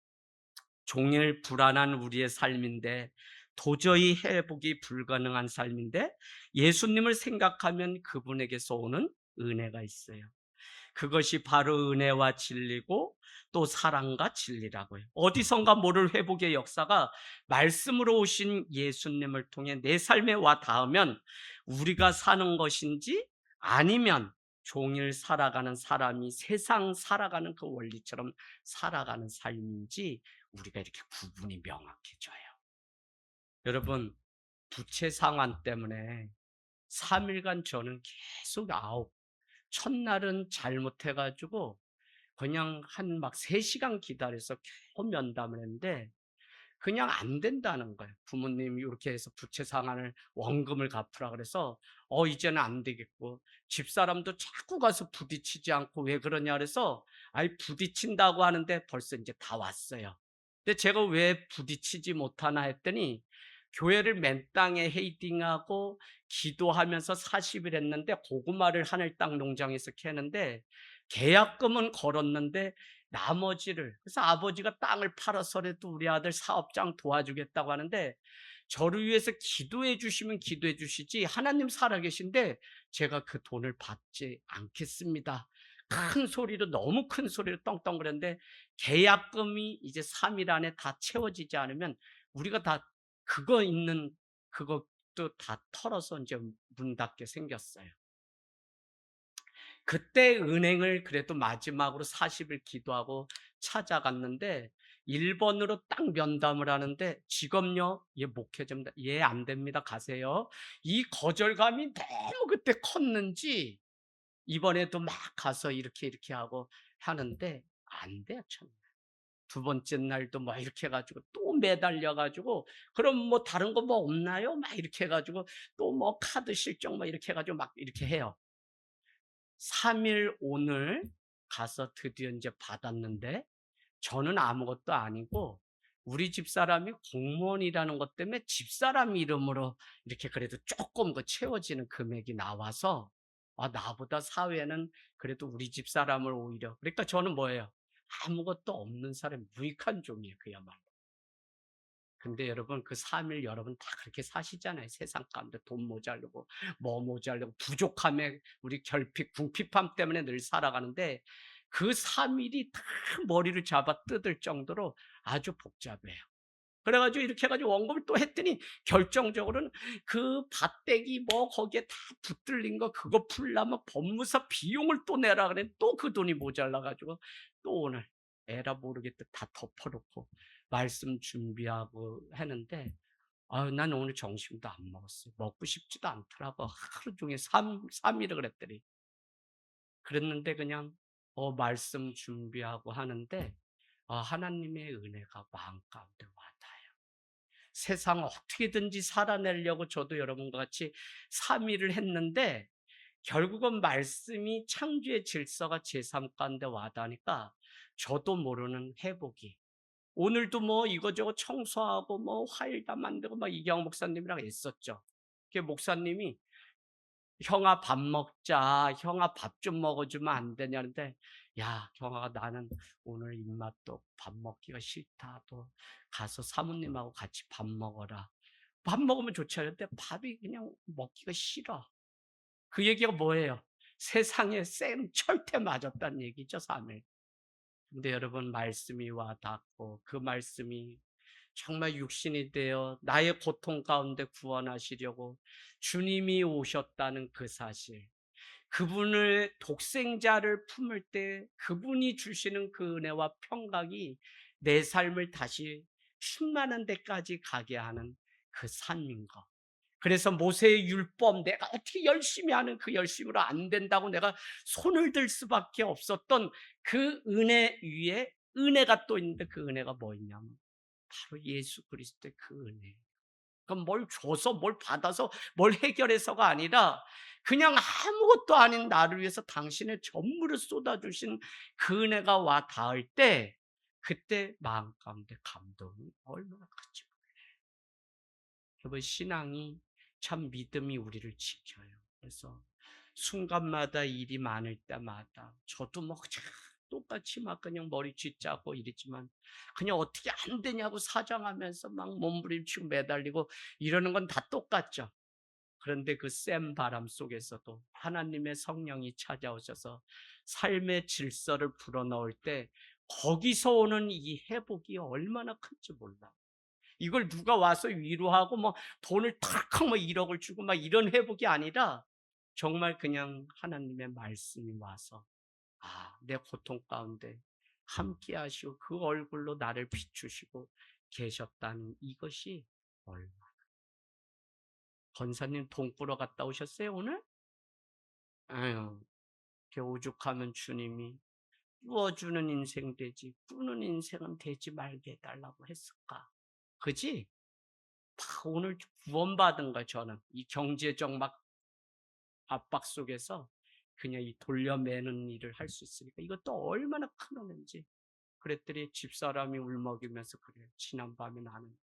종일 불안한 우리의 삶인데 도저히 회복이 불가능한 삶인데 예수님을 생각하면 그분에게서 오는 은혜가 있어요. 그것이 바로 은혜와 진리고 또 사랑과 진리라고 해요. 어디선가 모를 회복의 역사가 말씀으로 오신 예수님을 통해 내 삶에 와 닿으면 우리가 사는 것인지 아니면 종일 살아가는 사람이 세상 살아가는 그 원리처럼 살아가는 삶인지 우리가 이렇게 구분이 명확해져요. 여러분, 부채 상환 때문에 3일간 저는 계속 첫날은 잘못해가지고 그냥 한 막 3시간 기다려서 겨우 면담을 했는데 그냥 안 된다는 거예요. 부모님이 이렇게 해서 부채 상환을 원금을 갚으라 그래서 이제는 안 되겠고 집사람도 자꾸 가서 부딪히지 않고 왜 그러냐 그래서 아이 부딪힌다고 하는데 벌써 이제 다 왔어요. 근데 제가 왜 부딪히지 못하나 했더니 교회를 맨 땅에 헤이딩하고 기도하면서 40일 했는데 고구마를 하늘 땅 농장에서 캐는데 계약금은 걸었는데 나머지를 그래서 아버지가 땅을 팔아서라도 우리 아들 사업장 도와주겠다고 하는데 저를 위해서 기도해 주시면 기도해 주시지 하나님 살아계신데 제가 그 돈을 받지 않겠습니다. 큰 소리로 너무 큰 소리로 떵떵거렸는데 계약금이 이제 3일 안에 다 채워지지 않으면 우리가 다 그거 있는 그것도 다 털어서 이제 문 닫게 생겼어요. 그때 은행을 그래도 마지막으로 40일 기도하고 찾아갔는데 1번으로 딱 면담을 하는데 직업요? 예, 목회자입니다. 예, 안 됩니다. 가세요. 이 거절감이 너무 그때 컸는지 이번에도 막 가서 이렇게 하고 하는데 안 돼요. 정말. 두 번째 날도 막 이렇게 해가지고 또 매달려가지고 그럼 뭐 다른 거 뭐 없나요? 막 이렇게 해가지고 또 뭐 카드 실적 막 이렇게 해가지고 막 이렇게 해요. 3일 오늘 가서 드디어 이제 받았는데 저는 아무것도 아니고 우리 집사람이 공무원이라는 것 때문에 집사람 이름으로 이렇게 그래도 조금 그 채워지는 금액이 나와서 나보다 사회는 그래도 우리 집사람을 오히려, 그러니까 저는 뭐예요? 아무것도 없는 사람, 무익한 종이에요, 그야말로. 근데 여러분 그 삶을 여러분 다 그렇게 사시잖아요. 세상 가운데 돈 모자르고 뭐 모자르고 부족함에 우리 결핍, 궁핍함 때문에 늘 살아가는데 그 3일이 다 머리를 잡아 뜯을 정도로 아주 복잡해요. 그래 가지고 이렇게 해 가지고 원금을 또 했더니 결정적으로는 그 밭대기 뭐 거기에 다 붙들린 거 그거 풀려면 법무사 비용을 또 내라 그래. 또 그 돈이 모자라 가지고 또 오늘 에라 모르겠다 다 덮어 놓고 말씀 준비하고 했는데 난 오늘 점심도 안 먹었어요. 먹고 싶지도 않더라고. 하루 종일 삼일을 그랬더니. 그랬는데 그냥 말씀 준비하고 하는데 하나님의 은혜가 마음 가운데 와 닿아요. 세상 어떻게든지 살아내려고 저도 여러분과 같이 3일을 했는데 결국은 말씀이 창조의 질서가 제 삶 가운데 와닿으니까 저도 모르는 회복이, 오늘도 뭐 이거저거 청소하고 뭐 화일담 만들고 막 이경 목사님이랑 했었죠. 그 목사님이 형아 밥 먹자. 형아 밥 좀 먹어주면 안 되냐는데 야 경아가 나는 오늘 입맛도 밥 먹기가 싫다. 또 가서 사모님하고 같이 밥 먹어라. 밥 먹으면 좋지 않은데 밥이 그냥 먹기가 싫어. 그 얘기가 뭐예요? 세상에 생 철퇴 맞았다는 얘기죠, 3일. 근데 여러분 말씀이 와 닿고 그 말씀이 정말 육신이 되어 나의 고통 가운데 구원하시려고 주님이 오셨다는 그 사실, 그분을 독생자를 품을 때 그분이 주시는 그 은혜와 평강이 내 삶을 다시 충만한 데까지 가게 하는 그 삶인 것. 그래서 모세의 율법 내가 어떻게 열심히 하는 그 열심으로 안 된다고 내가 손을 들 수밖에 없었던 그 은혜 위에 은혜가 또 있는데 그 은혜가 뭐였냐면 바로 예수 그리스도의 그 은혜. 그럼 뭘 줘서 뭘 받아서 뭘 해결해서가 아니라 그냥 아무것도 아닌 나를 위해서 당신의 전부를 쏟아주신 그 은혜가 와 닿을 때 그때 마음 가운데 감동이 얼마나 크죠. 여러분 신앙이 참 믿음이 우리를 지켜요. 그래서 순간마다 일이 많을 때마다 저도 뭐 똑같이 막 그냥 머리 쥐짜고 이랬지만 그냥 어떻게 안 되냐고 사정하면서 막 몸부림치고 매달리고 이러는 건 다 똑같죠. 그런데 그 센 바람 속에서도 하나님의 성령이 찾아오셔서 삶의 질서를 불어넣을 때 거기서 오는 이 회복이 얼마나 큰지 몰라. 이걸 누가 와서 위로하고 뭐 돈을 탁 뭐 1억을 주고 막 이런 회복이 아니라 정말 그냥 하나님의 말씀이 와서 내 고통 가운데 함께 하시고 그 얼굴로 나를 비추시고 계셨다는 이것이 얼마. 권사님 돈 꾸러 갔다 오셨어요 오늘? 아유, 이렇게 오죽하면 주님이 부어주는 인생 되지 꾸는 인생은 되지 말게 해달라고 했을까. 그지? 오늘 구원받은 거야 저는. 이 경제적 막 압박 속에서 그냥 이 돌려매는 일을 할 수 있으니까 이것도 얼마나 큰 은혜인지. 그랬더니 집사람이 울먹이면서 그래요. 지난밤에 나는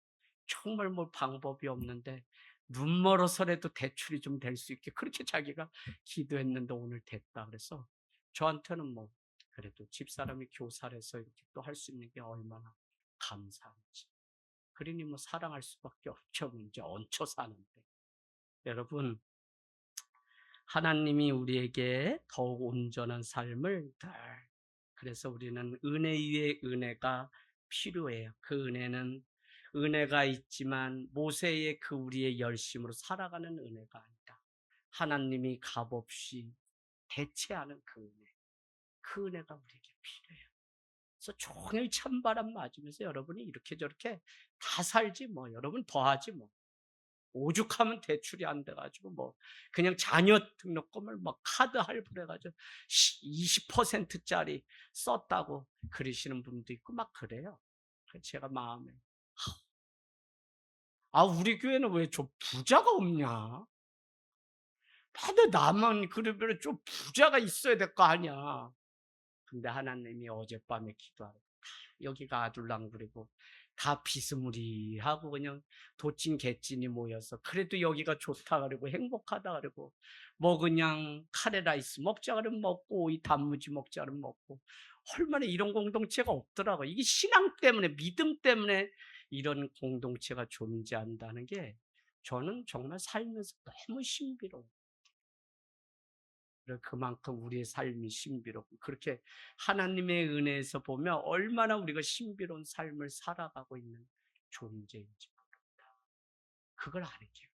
정말 뭐 방법이 없는데 눈 멀어서라도 대출이 좀 될 수 있게 그렇게 자기가 기도했는데 오늘 됐다. 그래서 저한테는 뭐 그래도 집사람이 교사라서 이렇게 또 할 수 있는 게 얼마나 감사한지. 그러니 뭐 사랑할 수밖에 없죠. 이제 얹혀 사는데. 여러분, 하나님이 우리에게 더욱 온전한 삶을 그래서 우리는 은혜 위에 은혜가 필요해요. 그 은혜는 은혜가 있지만 모세의 그 우리의 열심으로 살아가는 은혜가 아니라 하나님이 값없이 대체하는 그 은혜. 그 은혜가 우리에게 필요해요. 그래서 종일 찬바람 맞으면서 여러분이 이렇게 저렇게 다 살지 뭐. 여러분 더하지 뭐. 오죽하면 대출이 안 돼가지고 뭐 그냥 자녀 등록금을 막 카드 할부를 해가지고 20%짜리 썼다고 그러시는 분도 있고 막 그래요. 제가 마음에 우리 교회는 왜 좀 부자가 없냐? 다들 나만 그러면 좀 부자가 있어야 될 거 아니야. 근데 하나님이 어젯밤에 기도하고 여기가 아둘랑그리고 다 비스무리하고 그냥 도찐 개찐이 모여서 그래도 여기가 좋다 그러고 행복하다 그러고 뭐 그냥 카레라이스 먹자 그러면 먹고 오이 단무지 먹자 그러면 먹고 얼마나 이런 공동체가 없더라고. 이게 신앙 때문에 믿음 때문에 이런 공동체가 존재한다는 게 저는 정말 살면서 너무 신비로워요. 그만큼 우리의 삶이 신비롭고 그렇게 하나님의 은혜에서 보면 얼마나 우리가 신비로운 삶을 살아가고 있는 존재인지 모릅니다. 그걸 알게.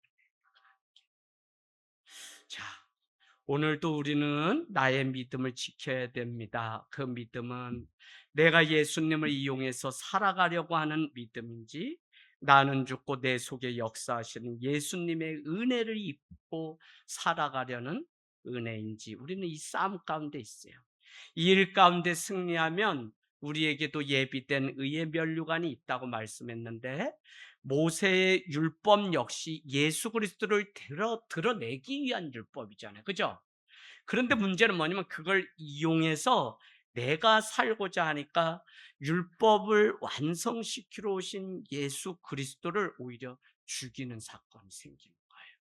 자, 오늘도 우리는 나의 믿음을 지켜야 됩니다. 그 믿음은 내가 예수님을 이용해서 살아가려고 하는 믿음인지, 나는 죽고 내 속에 역사하시는 예수님의 은혜를 입고 살아가려는 은혜인지, 우리는 이 싸움 가운데 있어요. 이 일 가운데 승리하면 우리에게도 예비된 의의 면류관이 있다고 말씀했는데, 모세의 율법 역시 예수 그리스도를 드러내기 위한 율법이잖아요. 그죠? 그런데 문제는 뭐냐면 그걸 이용해서 내가 살고자 하니까 율법을 완성시키러 오신 예수 그리스도를 오히려 죽이는 사건이 생기는 거예요.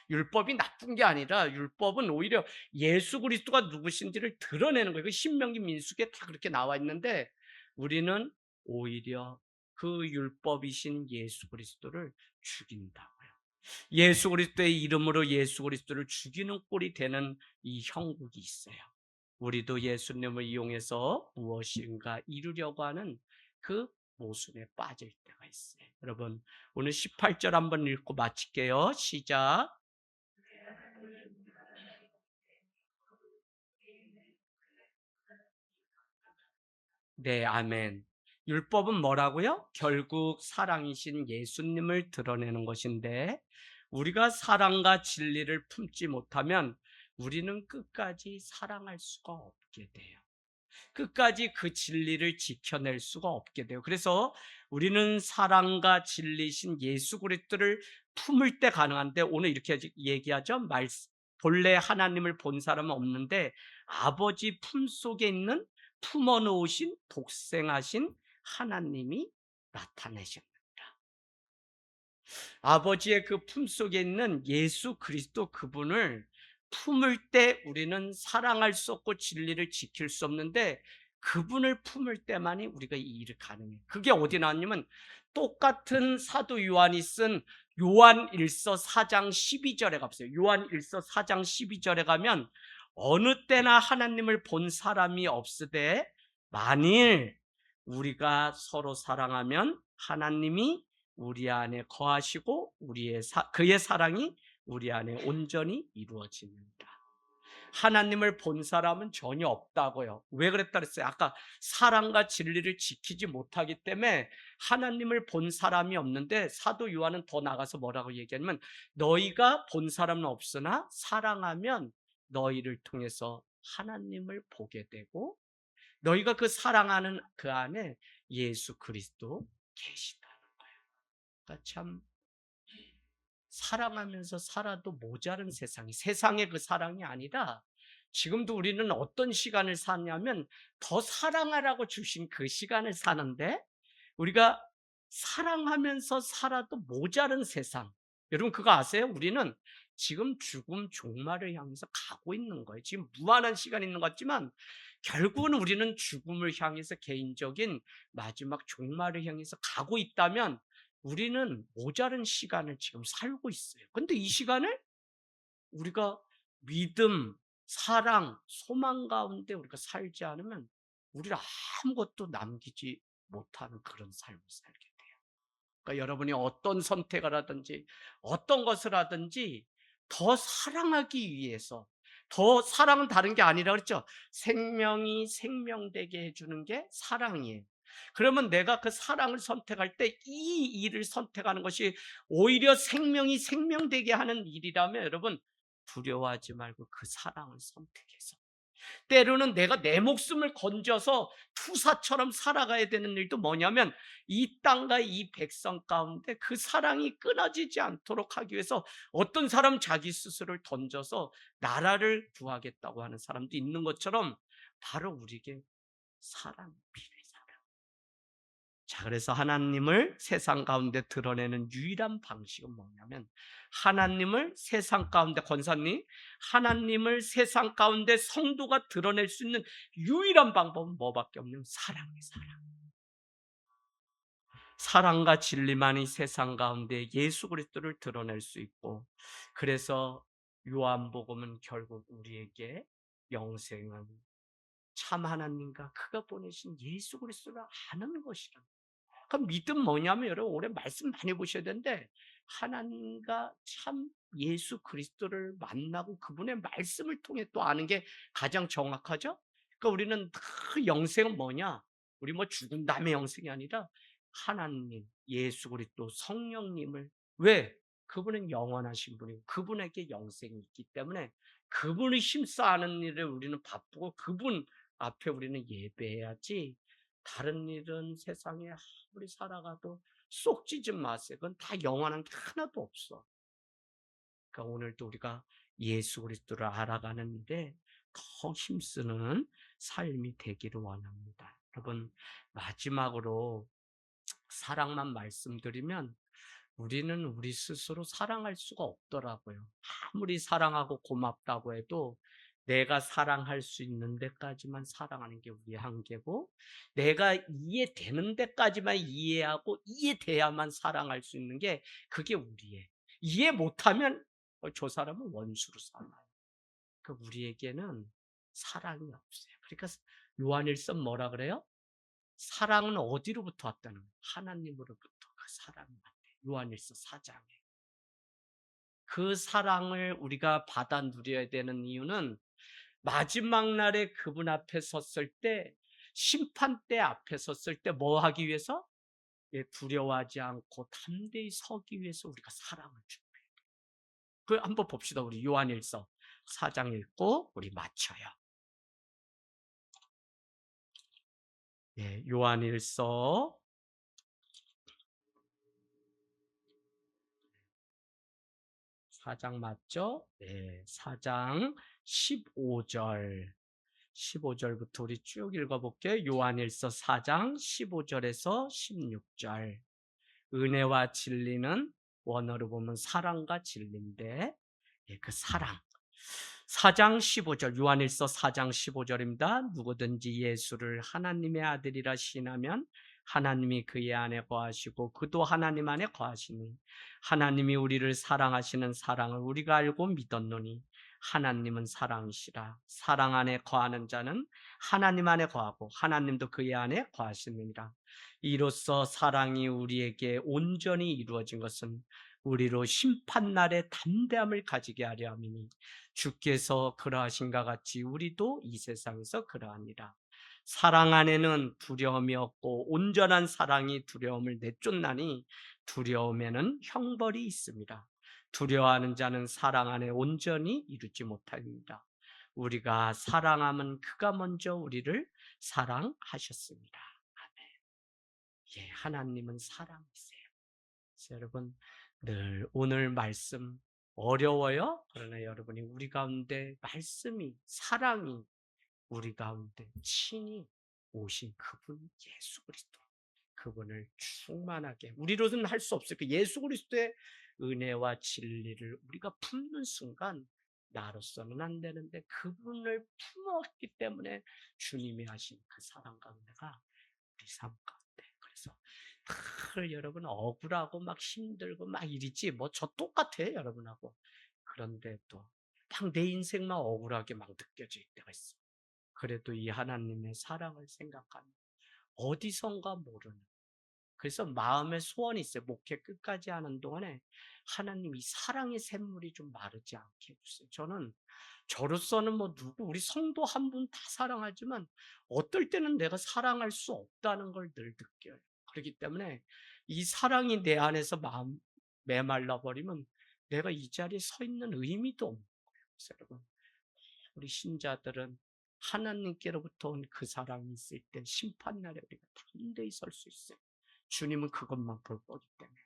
율법이 나쁜 게 아니라 율법은 오히려 예수 그리스도가 누구신지를 드러내는 거예요. 그 신명기 민수기에 다 그렇게 나와 있는데 우리는 오히려 그 율법이신 예수 그리스도를 죽인다고요. 예수 그리스도의 이름으로 예수 그리스도를 죽이는 꼴이 되는 이 형국이 있어요. 우리도 예수님을 이용해서 무엇인가 이루려고 하는 그 모순에 빠질 때가 있어요. 여러분, 오늘 18절 한번 읽고 마칠게요. 시작. 네, 아멘. 율법은 뭐라고요? 결국 사랑이신 예수님을 드러내는 것인데, 우리가 사랑과 진리를 품지 못하면 우리는 끝까지 사랑할 수가 없게 돼요. 끝까지 그 진리를 지켜낼 수가 없게 돼요. 그래서 우리는 사랑과 진리신 예수 그리스도를 품을 때 가능한데, 오늘 이렇게 얘기하죠. 본래 하나님을 본 사람은 없는데 아버지 품속에 있는 품어 놓으신 독생하신 하나님이 나타내셨다. 아버지의 그 품속에 있는 예수 그리스도 그분을 품을 때 우리는 사랑할 수 없고 진리를 지킬 수 없는데, 그분을 품을 때만이 우리가 이 일을 가능해요. 그게 어디 나왔냐면 똑같은 사도 요한이 쓴 요한 1서 4장 12절에 가보세요. 요한 1서 4장 12절에 가면 어느 때나 하나님을 본 사람이 없으되 만일 우리가 서로 사랑하면 하나님이 우리 안에 거하시고 그의 사랑이 우리 안에 온전히 이루어집니다. 하나님을 본 사람은 전혀 없다고요. 왜 그랬다 그랬어요? 아까 사랑과 진리를 지키지 못하기 때문에 하나님을 본 사람이 없는데, 사도 요한은 더 나가서 뭐라고 얘기하냐면 너희가 본 사람은 없으나 사랑하면 너희를 통해서 하나님을 보게 되고, 너희가 그 사랑하는 그 안에 예수 그리스도 계시다는 거예요. 그러니까 참 사랑하면서 살아도 모자른 세상이 세상의 그 사랑이 아니라, 지금도 우리는 어떤 시간을 사냐면 더 사랑하라고 주신 그 시간을 사는데, 우리가 사랑하면서 살아도 모자른 세상. 여러분 그거 아세요? 우리는 지금 죽음 종말을 향해서 가고 있는 거예요. 지금 무한한 시간이 있는 것 같지만 결국은 우리는 죽음을 향해서 개인적인 마지막 종말을 향해서 가고 있다면 우리는 모자른 시간을 지금 살고 있어요. 근데 이 시간을 우리가 믿음, 사랑, 소망 가운데 우리가 살지 않으면 우리는 아무것도 남기지 못하는 그런 삶을 살게 돼요. 그러니까 여러분이 어떤 선택을 하든지 어떤 것을 하든지 더 사랑하기 위해서, 더 사랑은 다른 게 아니라 그랬죠. 생명이 생명되게 해주는 게 사랑이에요. 그러면 내가 그 사랑을 선택할 때 이 일을 선택하는 것이 오히려 생명이 생명되게 하는 일이라면 여러분 두려워하지 말고 그 사랑을 선택해서, 때로는 내가 내 목숨을 건져서 투사처럼 살아가야 되는 일도 뭐냐면 이 땅과 이 백성 가운데 그 사랑이 끊어지지 않도록 하기 위해서 어떤 사람 자기 스스로를 던져서 나라를 구하겠다고 하는 사람도 있는 것처럼 바로 우리에게 사랑이 필요해요. 사랑. 자, 그래서 하나님을 세상 가운데 드러내는 유일한 방식은 뭐냐면, 하나님을 세상 가운데, 권사님, 하나님을 세상 가운데 성도가 드러낼 수 있는 유일한 방법은 뭐밖에 없냐면 사랑이에요, 사랑. 사랑과 진리만이 세상 가운데 예수 그리스도를 드러낼 수 있고, 그래서 요한복음은 결국 우리에게 영생은 참 하나님과 그가 보내신 예수 그리스도를 아는 것이라. 그럼 믿음 뭐냐면, 여러분 올해 말씀 많이 보셔야 되는데, 하나님과 참 예수 그리스도를 만나고 그분의 말씀을 통해 또 아는 게 가장 정확하죠. 그러니까 우리는 그 영생은 뭐냐, 우리 뭐 죽은 다음에 영생이 아니라 하나님, 예수 그리스도, 성령님을, 왜? 그분은 영원하신 분이고 그분에게 영생이 있기 때문에 그분을 힘써 아는 일을 우리는 바쁘고 그분 앞에 우리는 예배해야지, 다른 일은 세상에 아무리 살아가도 쏙 찌지 마세요. 그건 다 영원한 게 하나도 없어. 그러니까 오늘도 우리가 예수 그리스도를 알아가는데 더 힘쓰는 삶이 되기를 원합니다. 여러분, 마지막으로 사랑만 말씀드리면, 우리는 우리 스스로 사랑할 수가 없더라고요. 아무리 사랑하고 고맙다고 해도 내가 사랑할 수 있는 데까지만 사랑하는 게 우리의 한계고, 내가 이해되는 데까지만 이해하고 이해돼야만 사랑할 수 있는 게 그게 우리의. 이해 못하면 저 사람은 원수로 살아요. 그 우리에게는 사랑이 없어요. 그러니까 요한일서 뭐라 그래요? 사랑은 어디로부터 왔다는 거예요? 하나님으로부터 그 사랑이 왔대요. 요한일서 4장에. 그 사랑을 우리가 받아 누려야 되는 이유는 마지막 날에 그분 앞에 섰을 때, 심판대 앞에 섰을 때 뭐 하기 위해서? 예, 두려워하지 않고 담대히 서기 위해서 우리가 사랑을 준비해요. 그 한번 봅시다. 우리 요한일서 4장 읽고 우리 마쳐요. 예, 요한일서 4장 맞죠? 네, 4장 15절. 15절부터 우리 쭉 읽어볼게요. 요한일서 4장 15절에서 16절. 은혜와 진리는 원어로 보면 사랑과 진리인데, 예, 그 사랑. 4장 15절, 요한일서 4장 15절입니다. 누구든지 예수를 하나님의 아들이라 신하면 하나님이 그의 안에 거하시고 그도 하나님 안에 거하시니, 하나님이 우리를 사랑하시는 사랑을 우리가 알고 믿었노니 하나님은 사랑이시라. 사랑 안에 거하는 자는 하나님 안에 거하고 하나님도 그의 안에 거하시느니라. 이로써 사랑이 우리에게 온전히 이루어진 것은 우리로 심판날에 담대함을 가지게 하려 함이니, 주께서 그러하신가 같이 우리도 이 세상에서 그러하니라. 사랑 안에는 두려움이 없고 온전한 사랑이 두려움을 내쫓나니, 두려움에는 형벌이 있습니다. 두려워하는 자는 사랑 안에 온전히 이루지 못합니다. 우리가 사랑하면 그가 먼저 우리를 사랑하셨습니다. 예, 하나님은 사랑이세요. 그래서 여러분, 늘 오늘 말씀 어려워요? 그러나 여러분이 우리 가운데 말씀이, 사랑이 우리 가운데 친히 오신 그분 예수 그리스도, 그분을 충만하게, 우리로서는 할 수 없어요. 그 예수 그리스도의 은혜와 진리를 우리가 품는 순간 나로서는 안 되는데 그분을 품었기 때문에 주님이 하신 그 사랑과 은혜가 우리 삶 가운데. 그래서 늘 여러분 억울하고 막 힘들고 막 이러지 뭐 저 똑같아요 여러분하고. 그런데도 막 내 인생만 억울하게 막 느껴질 때가 있어. 그래도 이 하나님의 사랑을 생각하면 어디선가 모르는, 그래서 마음의 소원이 있어요. 목회 끝까지 하는 동안에 하나님 이 사랑의 샘물이 좀 마르지 않게 해주세요. 저는 저로서는 뭐 우리 성도 한 분 다 사랑하지만 어떨 때는 내가 사랑할 수 없다는 걸 늘 느껴요. 그렇기 때문에 이 사랑이 내 안에서 마음 메말라 버리면 내가 이 자리에 서 있는 의미도 없는 거예요. 그래서 여러분, 우리 신자들은 하나님께로부터 온 그 사랑이 있을 때 심판날에 우리가 담대히 설 수 있어요. 주님은 그것만 볼 거기 때문에.